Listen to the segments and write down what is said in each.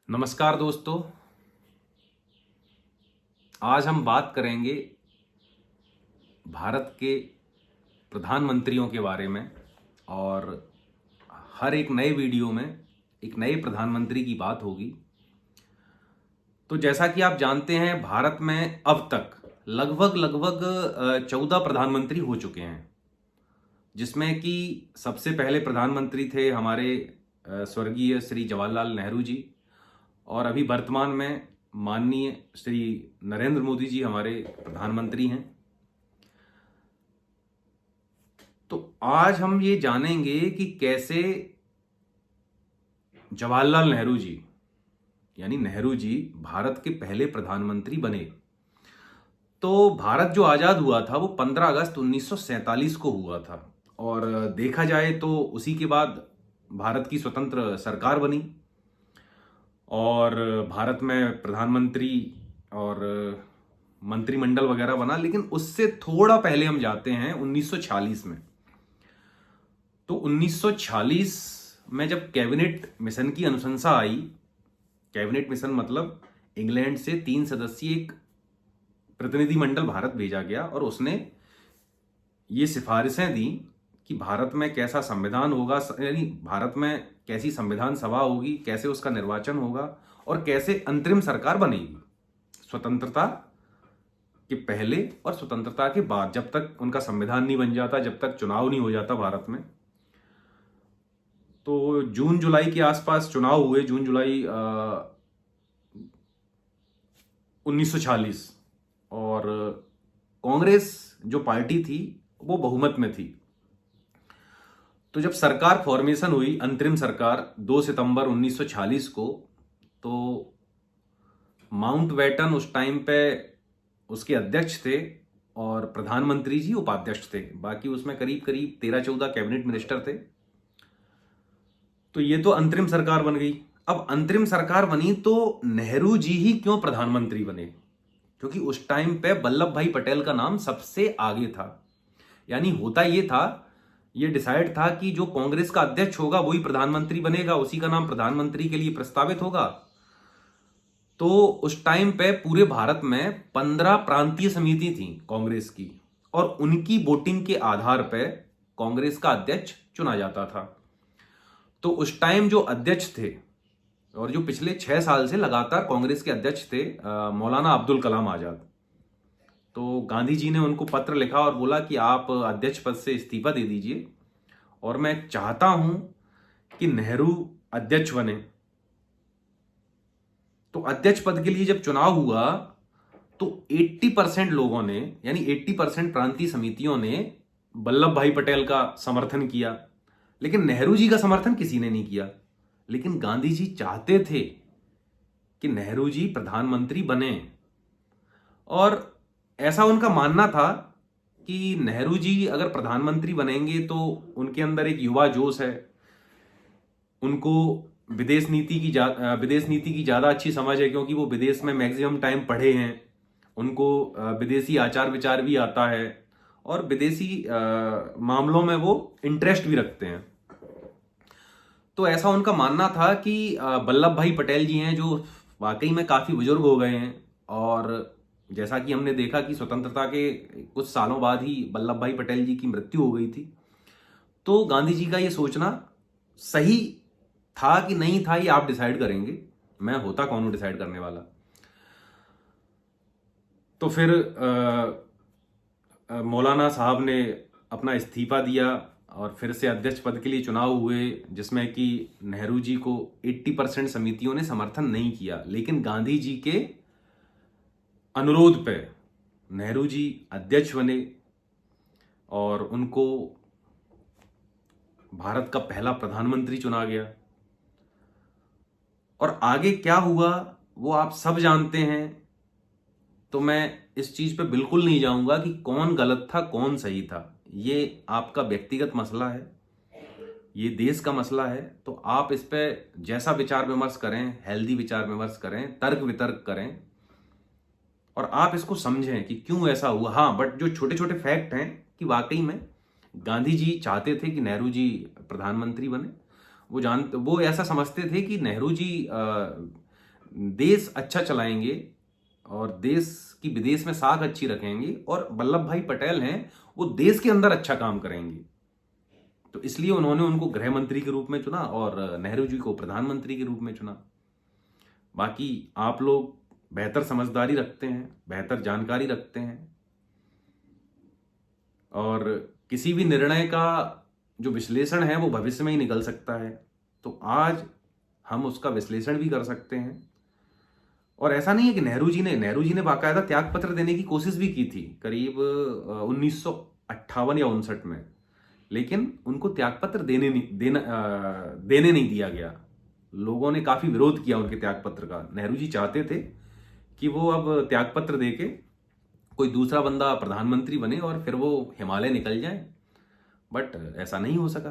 नमस्कार दोस्तों। आज हम बात करेंगे भारत के प्रधानमंत्रियों के बारे में। और हर एक नए वीडियो में एक नए प्रधानमंत्री की बात होगी। तो जैसा कि आप जानते हैं, भारत में अब तक लगभग 14 प्रधानमंत्री हो चुके हैं, जिसमें कि सबसे पहले प्रधानमंत्री थे हमारे स्वर्गीय श्री जवाहरलाल नेहरू जी, और अभी वर्तमान में माननीय श्री नरेंद्र मोदी जी हमारे प्रधानमंत्री हैं। तो आज हम ये जानेंगे कि कैसे जवाहरलाल नेहरू जी यानी नेहरू जी भारत के पहले प्रधानमंत्री बने। तो भारत जो आज़ाद हुआ था वो 15 अगस्त 1947 को हुआ था, और देखा जाए तो उसी के बाद भारत की स्वतंत्र सरकार बनी और भारत में प्रधानमंत्री और मंत्रिमंडल वगैरह बना। लेकिन उससे थोड़ा पहले हम जाते हैं 1946 में। तो 1946 में जब कैबिनेट मिशन की अनुशंसा आई, कैबिनेट मिशन मतलब इंग्लैंड से 3 सदस्यीय एक प्रतिनिधिमंडल भारत भेजा गया, और उसने ये सिफारिशें दी कि भारत में कैसा संविधान होगा, यानी भारत में कैसी संविधान सभा होगी, कैसे उसका निर्वाचन होगा और कैसे अंतरिम सरकार बनेगी स्वतंत्रता के पहले और स्वतंत्रता के बाद, जब तक उनका संविधान नहीं बन जाता, जब तक चुनाव नहीं हो जाता भारत में। तो जून जुलाई के आसपास चुनाव हुए, जून जुलाई 1946, और कांग्रेस जो पार्टी थी वो बहुमत में थी। तो जब सरकार फॉर्मेशन हुई, अंतरिम सरकार 2 सितंबर 1946 को, तो माउंटबेटन उस टाइम पे उसके अध्यक्ष थे और प्रधानमंत्री जी उपाध्यक्ष थे। बाकी उसमें करीब करीब 13-14 कैबिनेट मिनिस्टर थे। तो ये तो अंतरिम सरकार बन गई। अब अंतरिम सरकार बनी तो नेहरू जी ही क्यों प्रधानमंत्री बने? क्योंकि उस टाइम पे वल्लभ भाई पटेल का नाम सबसे आगे था। यानी होता ये था, ये डिसाइड था कि जो कांग्रेस का अध्यक्ष होगा वही प्रधानमंत्री बनेगा, उसी का नाम प्रधानमंत्री के लिए प्रस्तावित होगा। तो उस टाइम पे पूरे भारत में 15 प्रांतीय समिति थी कांग्रेस की, और उनकी वोटिंग के आधार पर कांग्रेस का अध्यक्ष चुना जाता था। तो उस टाइम जो अध्यक्ष थे और जो पिछले 6 साल से लगातार कांग्रेस के अध्यक्ष थे, मौलाना अब्दुल कलाम आजाद। तो गांधी जी ने उनको पत्र लिखा और बोला कि आप अध्यक्ष पद से इस्तीफा दे दीजिए, और मैं चाहता हूं कि नेहरू अध्यक्ष बने। तो अध्यक्ष पद के लिए जब चुनाव हुआ तो 80% लोगों ने, यानी 80% प्रांतीय समितियों ने वल्लभ भाई पटेल का समर्थन किया, लेकिन नेहरू जी का समर्थन किसी ने नहीं किया। लेकिन गांधी जी चाहते थे कि नेहरू जी प्रधानमंत्री बने, और ऐसा उनका मानना था कि नेहरू जी अगर प्रधानमंत्री बनेंगे तो उनके अंदर एक युवा जोश है, उनको विदेश नीति की ज़्यादा अच्छी समझ है, क्योंकि वो विदेश में मैक्सिमम टाइम पढ़े हैं, उनको विदेशी आचार विचार भी आता है, और विदेशी मामलों में वो इंटरेस्ट भी रखते हैं। तो ऐसा उनका मानना था कि वल्लभ भाई पटेल जी हैं, जो वाकई में काफ़ी बुजुर्ग हो गए हैं, और जैसा कि हमने देखा कि स्वतंत्रता के कुछ सालों बाद ही वल्लभ भाई पटेल जी की मृत्यु हो गई थी। तो गांधी जी का ये सोचना सही था कि नहीं था, ये आप डिसाइड करेंगे, मैं होता कौन हूं डिसाइड करने वाला। तो फिर मौलाना साहब ने अपना इस्तीफा दिया और फिर से अध्यक्ष पद के लिए चुनाव हुए, जिसमें कि नेहरू जी को 80% समितियों ने समर्थन नहीं किया। लेकिन गांधी जी के अनुरोध पे नेहरू जी अध्यक्ष बने और उनको भारत का पहला प्रधानमंत्री चुना गया। और आगे क्या हुआ वो आप सब जानते हैं, तो मैं इस चीज पे बिल्कुल नहीं जाऊंगा कि कौन गलत था कौन सही था। ये आपका व्यक्तिगत मसला है, ये देश का मसला है। तो आप इस पे जैसा विचार विमर्श करें, हेल्दी विचार विमर्श करें, तर्क वितर्क करें, और आप इसको समझें कि क्यों ऐसा हुआ। हाँ, बट जो छोटे छोटे फैक्ट हैं कि वाकई में गांधी जी चाहते थे कि नेहरू जी प्रधानमंत्री बने। वो ऐसा समझते थे कि नेहरू जी देश अच्छा चलाएंगे और देश की विदेश में साख अच्छी रखेंगे, और वल्लभ भाई पटेल हैं वो देश के अंदर अच्छा काम करेंगे। तो इसलिए उन्होंने उनको गृह मंत्री के रूप में चुना और नेहरू जी को प्रधानमंत्री के रूप में चुना। बाकी आप लोग बेहतर समझदारी रखते हैं, बेहतर जानकारी रखते हैं, और किसी भी निर्णय का जो विश्लेषण है वो भविष्य में ही निकल सकता है। तो आज हम उसका विश्लेषण भी कर सकते हैं। और ऐसा नहीं है कि नेहरू जी ने बाकायदा त्यागपत्र देने की कोशिश भी की थी करीब 1958 या 59 में, लेकिन उनको त्यागपत्र देने नहीं दिया गया। लोगों ने काफी विरोध किया उनके त्यागपत्र का। नेहरू जी चाहते थे कि वो अब त्यागपत्र देके कोई दूसरा बंदा प्रधानमंत्री बने और फिर वो हिमालय निकल जाए, बट ऐसा नहीं हो सका।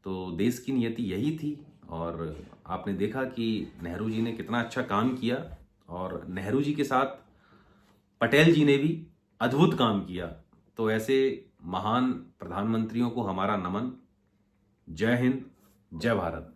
तो देश की नियति यही थी, और आपने देखा कि नेहरू जी ने कितना अच्छा काम किया, और नेहरू जी के साथ पटेल जी ने भी अद्भुत काम किया। तो ऐसे महान प्रधानमंत्रियों को हमारा नमन। जय हिंद, जय भारत।